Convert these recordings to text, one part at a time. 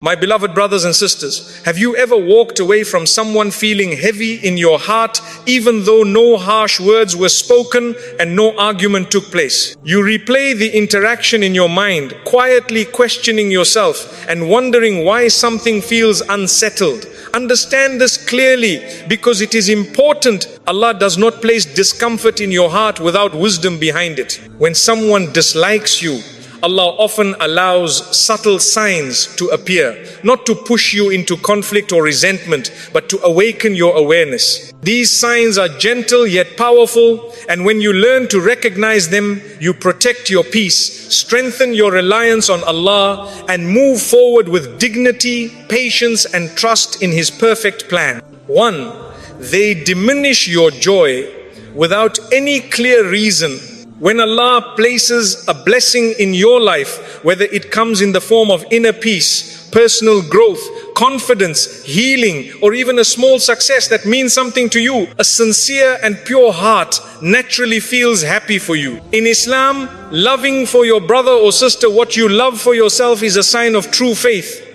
My beloved brothers and sisters, have you ever walked away from someone feeling heavy in your heart, even though no harsh words were spoken and no argument took place? You replay the interaction in your mind, quietly questioning yourself and wondering why something feels unsettled. Understand this clearly, because it is important. Allah does not place discomfort in your heart without wisdom behind it. When someone dislikes you, Allah often allows subtle signs to appear, not to push you into conflict or resentment, but to awaken your awareness. These signs are gentle yet powerful, and when you learn to recognize them, you protect your peace, strengthen your reliance on Allah, and move forward with dignity, patience, and trust in His perfect plan. 1. They diminish your joy without any clear reason. When Allah places a blessing in your life, whether it comes in the form of inner peace, personal growth, confidence, healing, or even a small success that means something to you, a sincere and pure heart naturally feels happy for you. In Islam, loving for your brother or sister what you love for yourself is a sign of true faith.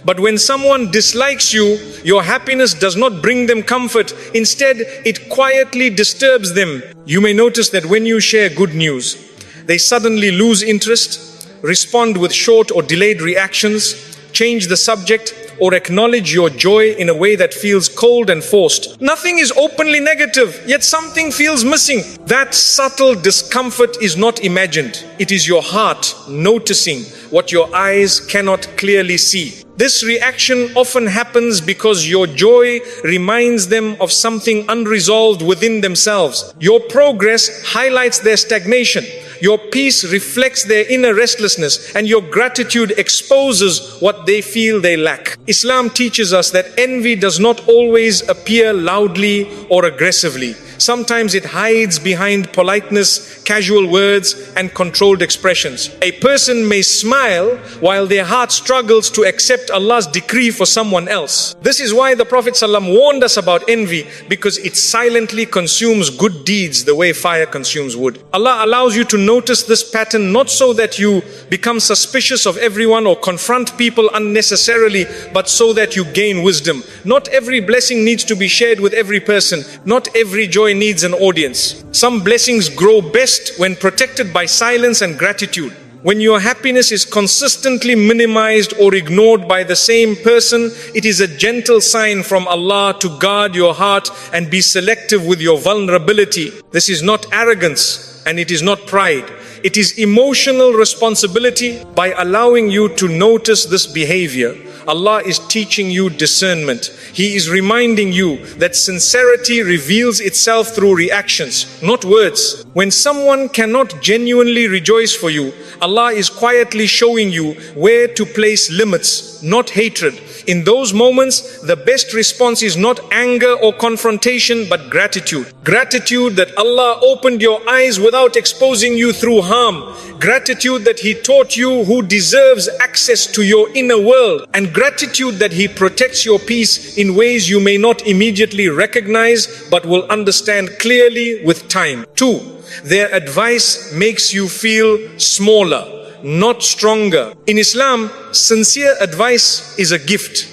But when someone dislikes you, your happiness does not bring them comfort. Instead, it quietly disturbs them. You may notice that when you share good news, they suddenly lose interest, respond with short or delayed reactions, change the subject, or acknowledge your joy in a way that feels cold and forced. Nothing is openly negative, yet something feels missing. That subtle discomfort is not imagined. It is your heart noticing what your eyes cannot clearly see. This reaction often happens because your joy reminds them of something unresolved within themselves. Your progress highlights their stagnation. Your peace reflects their inner restlessness, and your gratitude exposes what they feel they lack. Islam teaches us that envy does not always appear loudly or aggressively. Sometimes it hides behind politeness, casual words, and controlled expressions. A person may smile while their heart struggles to accept Allah's decree for someone else. This is why the Prophet ﷺ warned us about envy, because it silently consumes good deeds the way fire consumes wood. Allah allows you to notice this pattern not so that you become suspicious of everyone or confront people unnecessarily, but so that you gain wisdom. Not every blessing needs to be shared with every person. Not every joy needs an audience. Some blessings grow best when protected by silence and gratitude. When your happiness is consistently minimized or ignored by the same person, it is a gentle sign from Allah to guard your heart and be selective with your vulnerability. This is not arrogance and it is not pride. It is emotional responsibility. By allowing you to notice this behavior, Allah is teaching you discernment. He is reminding you that sincerity reveals itself through reactions, not words. When someone cannot genuinely rejoice for you, Allah is quietly showing you where to place limits, not hatred. In those moments, the best response is not anger or confrontation, but gratitude. Gratitude that Allah opened your eyes without exposing you through harm. Gratitude that He taught you who deserves access to your inner world. And gratitude that He protects your peace in ways you may not immediately recognize, but will understand clearly with time. 2. Their advice makes you feel smaller, not stronger. In Islam, sincere advice is a gift.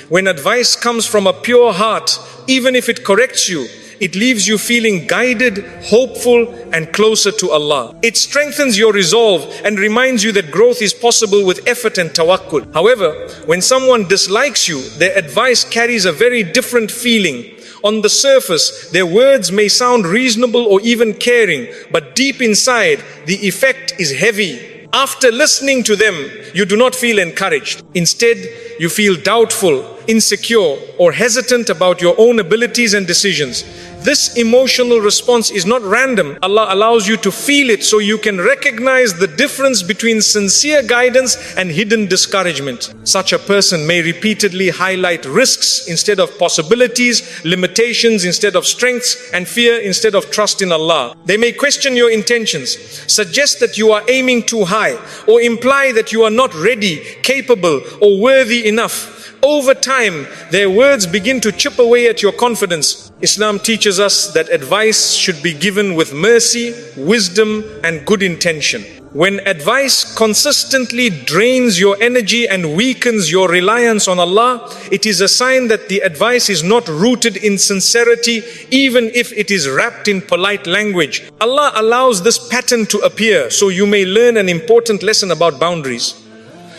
When advice comes from a pure heart, even if it corrects you, it leaves you feeling guided, hopeful, and closer to Allah. It strengthens your resolve and reminds you that growth is possible with effort and tawakkul. However, when someone dislikes you, their advice carries a very different feeling. On the surface, their words may sound reasonable or even caring, but deep inside, the effect is heavy. After listening to them, you do not feel encouraged. Instead, you feel doubtful, insecure, or hesitant about your own abilities and decisions. This emotional response is not random. Allah allows you to feel it so you can recognize the difference between sincere guidance and hidden discouragement. Such a person may repeatedly highlight risks instead of possibilities, limitations instead of strengths, and fear instead of trust in Allah. They may question your intentions, suggest that you are aiming too high, or imply that you are not ready, capable, or worthy enough. Over time, their words begin to chip away at your confidence. Islam teaches us that advice should be given with mercy, wisdom, and good intention. When advice consistently drains your energy and weakens your reliance on Allah, it is a sign that the advice is not rooted in sincerity, even if it is wrapped in polite language. Allah allows this pattern to appear so you may learn an important lesson about boundaries.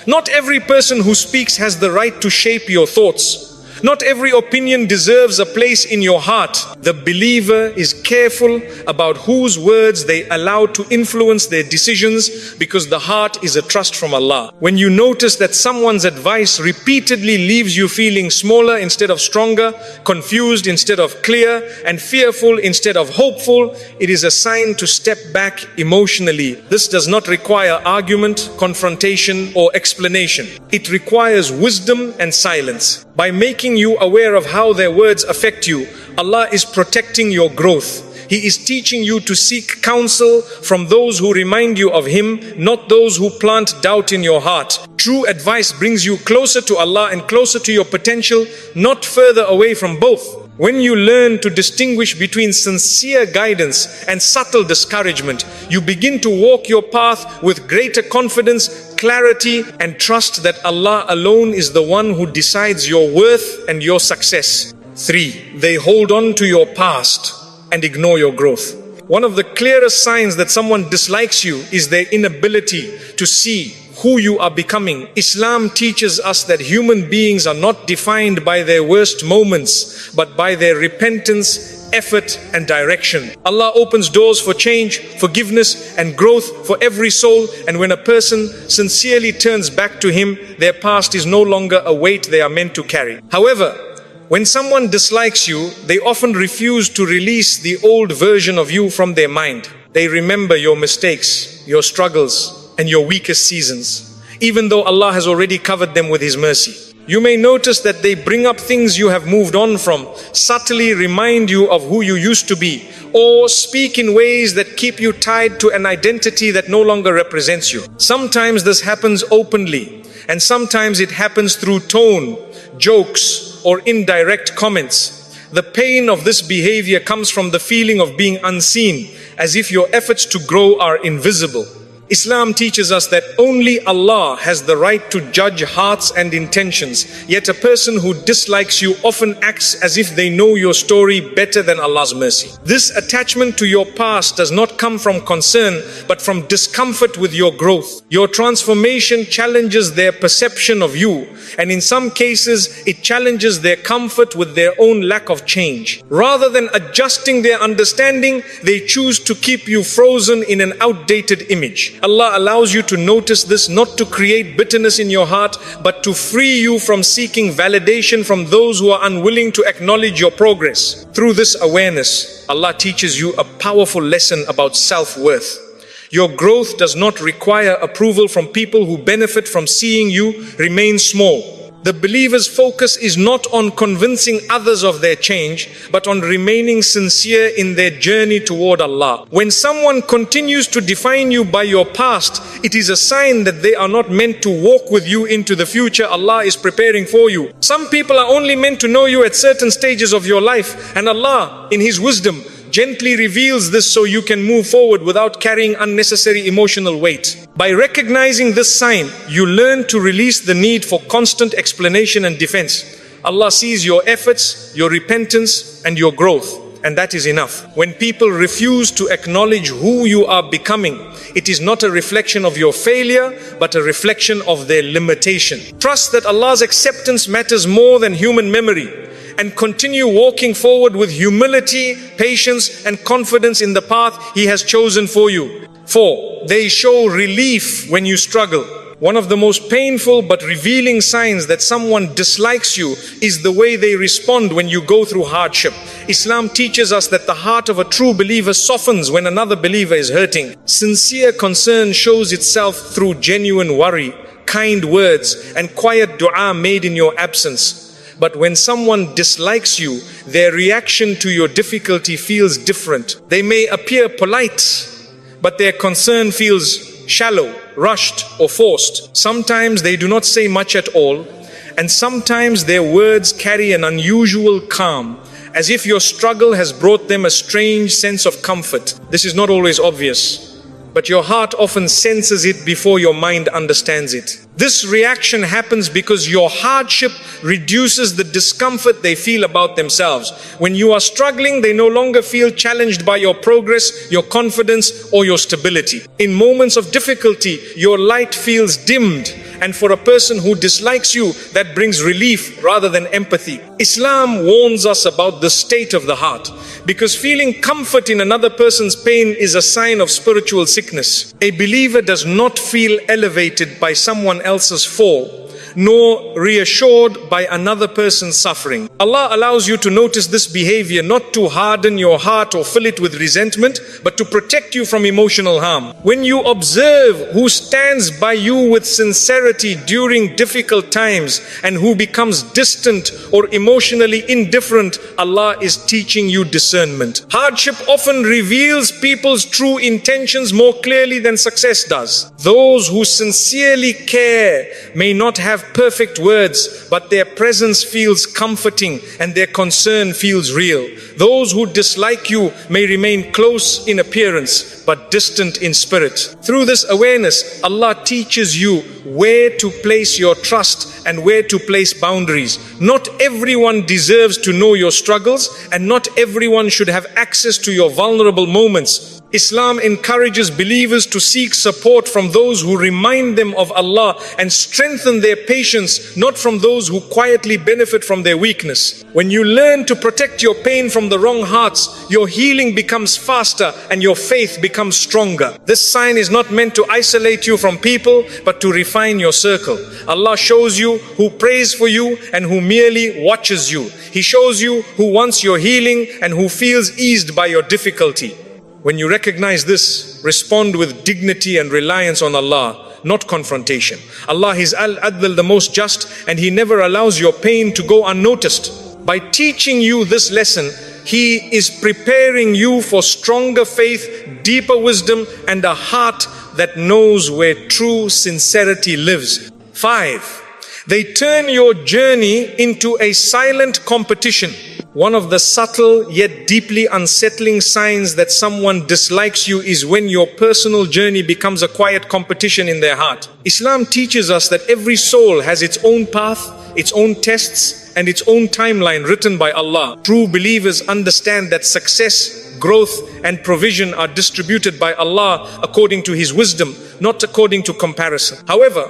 Not every person who speaks has the right to shape your thoughts. Not every opinion deserves a place in your heart. The believer is careful about whose words they allow to influence their decisions, because the heart is a trust from Allah. When you notice that someone's advice repeatedly leaves you feeling smaller instead of stronger, confused instead of clear, and fearful instead of hopeful, it is a sign to step back emotionally. This does not require argument, confrontation, or explanation. It requires wisdom and silence. By making you aware of how their words affect you, Allah is protecting your growth. He is teaching you to seek counsel from those who remind you of Him, not those who plant doubt in your heart. True advice brings you closer to Allah and closer to your potential, not further away from both. When you learn to distinguish between sincere guidance and subtle discouragement, you begin to walk your path with greater confidence, clarity, and trust that Allah alone is the one who decides your worth and your success. 3. They hold on to your past and ignore your growth. One of the clearest signs that someone dislikes you is their inability to see who you are becoming. Islam teaches us that human beings are not defined by their worst moments, but by their repentance, effort, and direction. Allah opens doors for change, forgiveness, and growth for every soul, and when a person sincerely turns back to Him, their past is no longer a weight they are meant to carry. However, when someone dislikes you, they often refuse to release the old version of you from their mind. They remember your mistakes, your struggles, and your weakest seasons, even though Allah has already covered them with His mercy. You may notice that they bring up things you have moved on from, subtly remind you of who you used to be, or speak in ways that keep you tied to an identity that no longer represents you. Sometimes this happens openly, and sometimes it happens through tone, jokes, or indirect comments. The pain of this behavior comes from the feeling of being unseen, as if your efforts to grow are invisible. Islam teaches us that only Allah has the right to judge hearts and intentions, yet a person who dislikes you often acts as if they know your story better than Allah's mercy. This attachment to your past does not come from concern, but from discomfort with your growth. Your transformation challenges their perception of you, and in some cases, it challenges their comfort with their own lack of change. Rather than adjusting their understanding, they choose to keep you frozen in an outdated image. Allah allows you to notice this not to create bitterness in your heart, but to free you from seeking validation from those who are unwilling to acknowledge your progress. Through this awareness, Allah teaches you a powerful lesson about self-worth. Your growth does not require approval from people who benefit from seeing you remain small. The believer's focus is not on convincing others of their change, but on remaining sincere in their journey toward Allah. When someone continues to define you by your past, it is a sign that they are not meant to walk with you into the future Allah is preparing for you. Some people are only meant to know you at certain stages of your life, and Allah, in His wisdom, gently reveals this so you can move forward without carrying unnecessary emotional weight. By recognizing this sign, you learn to release the need for constant explanation and defense. Allah sees your efforts, your repentance, and your growth, and that is enough. When people refuse to acknowledge who you are becoming, it is not a reflection of your failure, but a reflection of their limitation. Trust that Allah's acceptance matters more than human memory, and continue walking forward with humility, patience, and confidence in the path He has chosen for you. 4. They show relief when you struggle. One of the most painful but revealing signs that someone dislikes you is the way they respond when you go through hardship. Islam teaches us that the heart of a true believer softens when another believer is hurting. Sincere concern shows itself through genuine worry, kind words, and quiet dua made in your absence. But when someone dislikes you, their reaction to your difficulty feels different. They may appear polite, but their concern feels shallow, rushed, or forced. Sometimes they do not say much at all, and sometimes their words carry an unusual calm, as if your struggle has brought them a strange sense of comfort. This is not always obvious, but your heart often senses it before your mind understands it. This reaction happens because your hardship reduces the discomfort they feel about themselves. When you are struggling, they no longer feel challenged by your progress, your confidence, or your stability. In moments of difficulty, your light feels dimmed, and for a person who dislikes you, that brings relief rather than empathy. Islam warns us about the state of the heart, because feeling comfort in another person's pain is a sign of spiritual sickness. A believer does not feel elevated by someone else's fall, nor reassured by another person's suffering. Allah allows you to notice this behavior not to harden your heart or fill it with resentment, but to protect you from emotional harm. When you observe who stands by you with sincerity during difficult times and who becomes distant or emotionally indifferent, Allah is teaching you discernment. Hardship often reveals people's true intentions more clearly than success does. Those who sincerely care may not have perfect words, but their presence feels comforting and their concern feels real. Those who dislike you may remain close in appearance, but distant in spirit. Through this awareness, Allah teaches you where to place your trust and where to place boundaries. Not everyone deserves to know your struggles, and not everyone should have access to your vulnerable moments. Islam encourages believers to seek support from those who remind them of Allah and strengthen their patience, not from those who quietly benefit from their weakness. When you learn to protect your pain from the wrong hearts, your healing becomes faster and your faith becomes stronger. This sign is not meant to isolate you from people, but to refine your circle. Allah shows you who prays for you and who merely watches you. He shows you who wants your healing and who feels eased by your difficulty. When you recognize this, respond with dignity and reliance on Allah, not confrontation. Allah is Al-Adl, the most just, and He never allows your pain to go unnoticed. By teaching you this lesson, He is preparing you for stronger faith, deeper wisdom, and a heart that knows where true sincerity lives. 5. They turn your journey into a silent competition. One of the subtle yet deeply unsettling signs that someone dislikes you is when your personal journey becomes a quiet competition in their heart. Islam teaches us that every soul has its own path, its own tests, and its own timeline written by Allah. True believers understand that success, growth, and provision are distributed by Allah according to His wisdom, not according to comparison. However,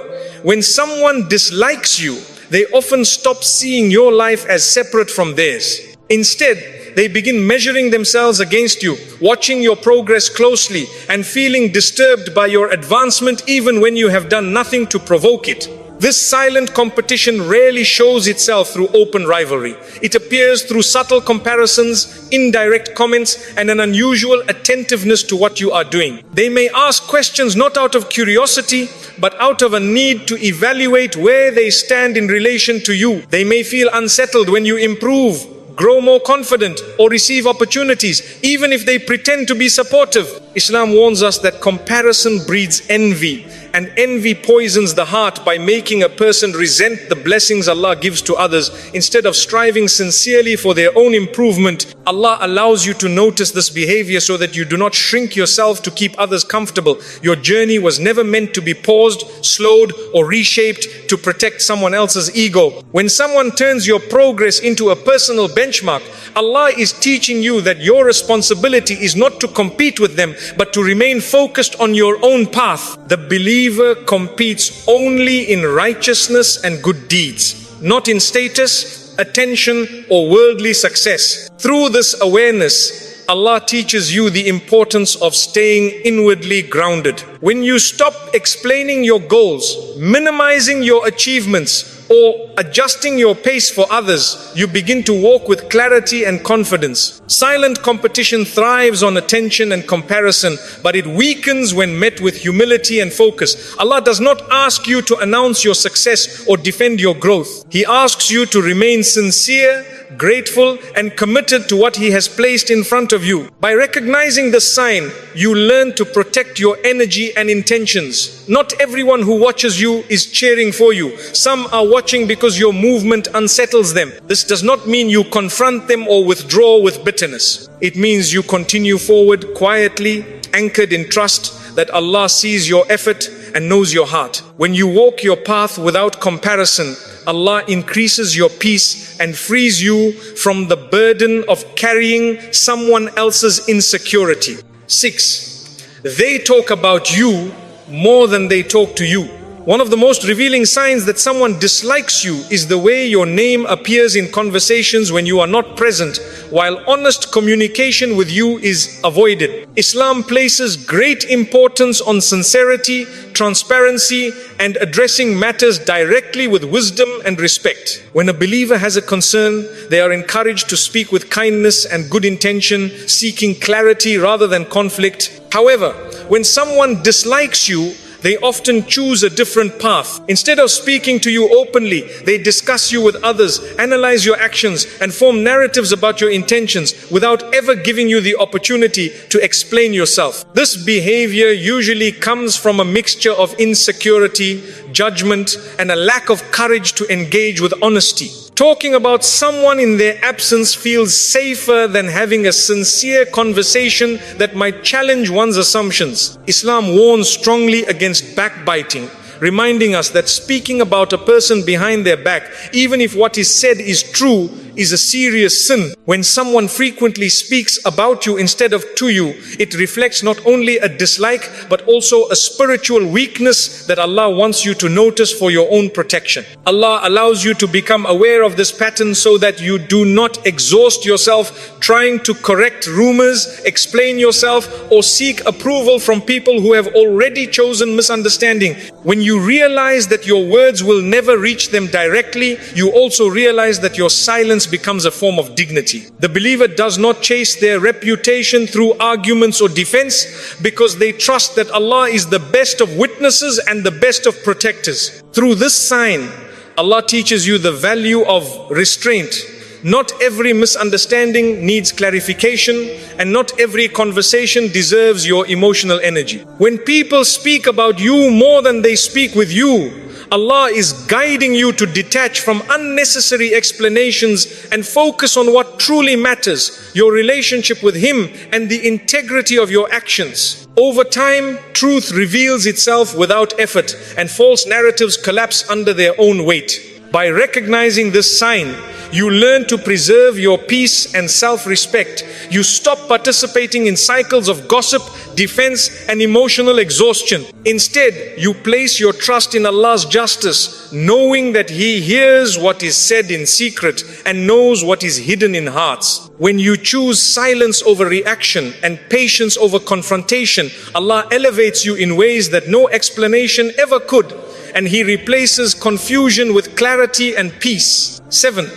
when someone dislikes you, they often stop seeing your life as separate from theirs. Instead, they begin measuring themselves against you, watching your progress closely, and feeling disturbed by your advancement even when you have done nothing to provoke it. This silent competition rarely shows itself through open rivalry. It appears through subtle comparisons, indirect comments, and an unusual attentiveness to what you are doing. They may ask questions not out of curiosity, but out of a need to evaluate where they stand in relation to you. They may feel unsettled when you improve, grow more confident, or receive opportunities, even if they pretend to be supportive. Islam warns us that comparison breeds envy, and envy poisons the heart by making a person resent the blessings Allah gives to others. Instead of striving sincerely for their own improvement, Allah allows you to notice this behavior so that you do not shrink yourself to keep others comfortable. Your journey was never meant to be paused, slowed, or reshaped to protect someone else's ego. When someone turns your progress into a personal benchmark, Allah is teaching you that your responsibility is not to compete with them, but to remain focused on your own path. The believer competes only in righteousness and good deeds, not in status, attention, or worldly success. Through this awareness, Allah teaches you the importance of staying inwardly grounded. When you stop explaining your goals, minimizing your achievements, or adjusting your pace for others, you begin to walk with clarity and confidence. Silent competition thrives on attention and comparison, but it weakens when met with humility and focus. Allah does not ask you to announce your success or defend your growth. He asks you to remain sincere, grateful, and committed to what He has placed in front of you. By recognizing this sign, you learn to protect your energy and intentions. Not everyone who watches you is cheering for you. Some are watching because your movement unsettles them. This does not mean you confront them or withdraw with bitterness. It means you continue forward quietly, anchored in trust, that Allah sees your effort and knows your heart. When you walk your path without comparison, Allah increases your peace and frees you from the burden of carrying someone else's insecurity. 6. They talk about you more than they talk to you. One of the most revealing signs that someone dislikes you is the way your name appears in conversations when you are not present, while honest communication with you is avoided. Islam places great importance on sincerity, transparency, and addressing matters directly with wisdom and respect. When a believer has a concern, they are encouraged to speak with kindness and good intention, seeking clarity rather than conflict. However, when someone dislikes you, they often choose a different path. Instead of speaking to you openly, they discuss you with others, analyze your actions, and form narratives about your intentions without ever giving you the opportunity to explain yourself. This behavior usually comes from a mixture of insecurity, judgment, and a lack of courage to engage with honesty. Talking about someone in their absence feels safer than having a sincere conversation that might challenge one's assumptions. Islam warns strongly against backbiting, reminding us that speaking about a person behind their back, even if what is said is true, is a serious sin. When someone frequently speaks about you instead of to you, it reflects not only a dislike but also a spiritual weakness that Allah wants you to notice for your own protection. Allah allows you to become aware of this pattern so that you do not exhaust yourself trying to correct rumors, explain yourself, or seek approval from people who have already chosen misunderstanding. When you realize that your words will never reach them directly, you also realize that your silence becomes a form of dignity. The believer does not chase their reputation through arguments or defense because they trust that Allah is the best of witnesses and the best of protectors. Through this sign, Allah teaches you the value of restraint. Not every misunderstanding needs clarification, and not every conversation deserves your emotional energy. When people speak about you more than they speak with you, Allah is guiding you to detach from unnecessary explanations and focus on what truly matters, your relationship with Him and the integrity of your actions. Over time, truth reveals itself without effort, and false narratives collapse under their own weight. By recognizing this sign, you learn to preserve your peace and self-respect. You stop participating in cycles of gossip, defense, and emotional exhaustion. Instead, you place your trust in Allah's justice, knowing that He hears what is said in secret and knows what is hidden in hearts. When you choose silence over reaction and patience over confrontation, Allah elevates you in ways that no explanation ever could, and He replaces confusion with clarity and peace. 7.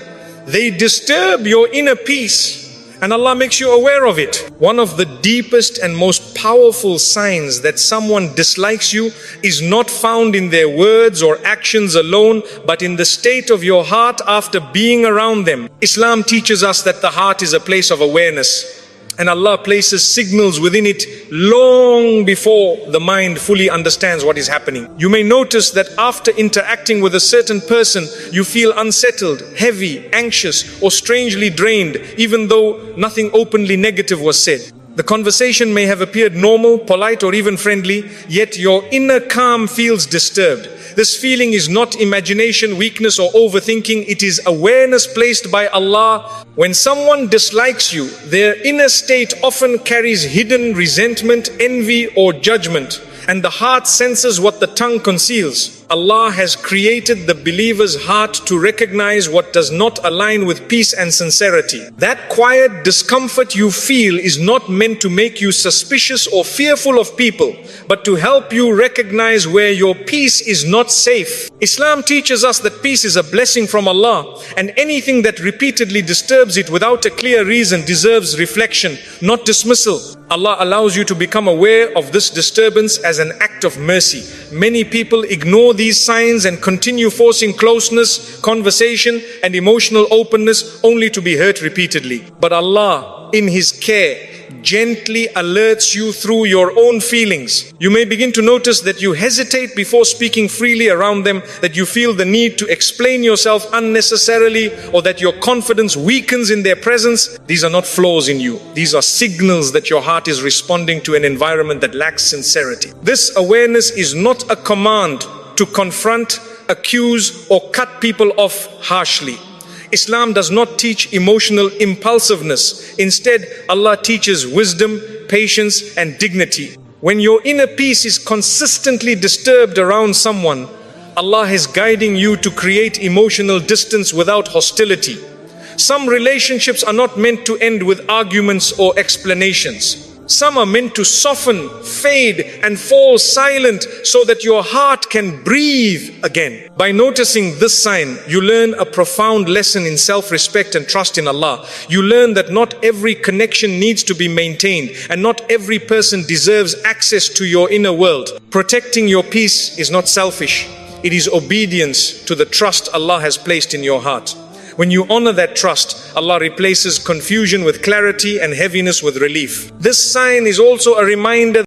They disturb your inner peace, and Allah makes you aware of it. One of the deepest and most powerful signs that someone dislikes you is not found in their words or actions alone, but in the state of your heart after being around them. Islam teaches us that the heart is a place of awareness, and Allah places signals within it long before the mind fully understands what is happening. You may notice that after interacting with a certain person, you feel unsettled, heavy, anxious, or strangely drained, even though nothing openly negative was said. The conversation may have appeared normal, polite, or even friendly, yet your inner calm feels disturbed. This feeling is not imagination, weakness, or overthinking. It is awareness placed by Allah. When someone dislikes you, their inner state often carries hidden resentment, envy, or judgment, and the heart senses what the tongue conceals. Allah has created the believer's heart to recognize what does not align with peace and sincerity. That quiet discomfort you feel is not meant to make you suspicious or fearful of people, but to help you recognize where your peace is not safe. Islam teaches us that peace is a blessing from Allah, and anything that repeatedly disturbs it without a clear reason deserves reflection, not dismissal. Allah allows you to become aware of this disturbance as an act of mercy. Many people ignore these signs and continue forcing closeness, conversation, and emotional openness only to be hurt repeatedly. But Allah, in His care, gently alerts you through your own feelings. You may begin to notice that you hesitate before speaking freely around them, that you feel the need to explain yourself unnecessarily, or that your confidence weakens in their presence. These are not flaws in you. These are signals that your heart is responding to an environment that lacks sincerity. This awareness is not a command to confront, accuse, or cut people off harshly. Islam does not teach emotional impulsiveness. Instead, Allah teaches wisdom, patience, and dignity. When your inner peace is consistently disturbed around someone, Allah is guiding you to create emotional distance without hostility. Some relationships are not meant to end with arguments or explanations. Some are meant to soften, fade, and fall silent so that your heart can breathe again. By noticing this sign, you learn a profound lesson in self-respect and trust in Allah. You learn that not every connection needs to be maintained, and not every person deserves access to your inner world. Protecting your peace is not selfish. It is obedience to the trust Allah has placed in your heart. When you honor that trust, Allah replaces confusion with clarity and heaviness with relief. This sign is also a reminder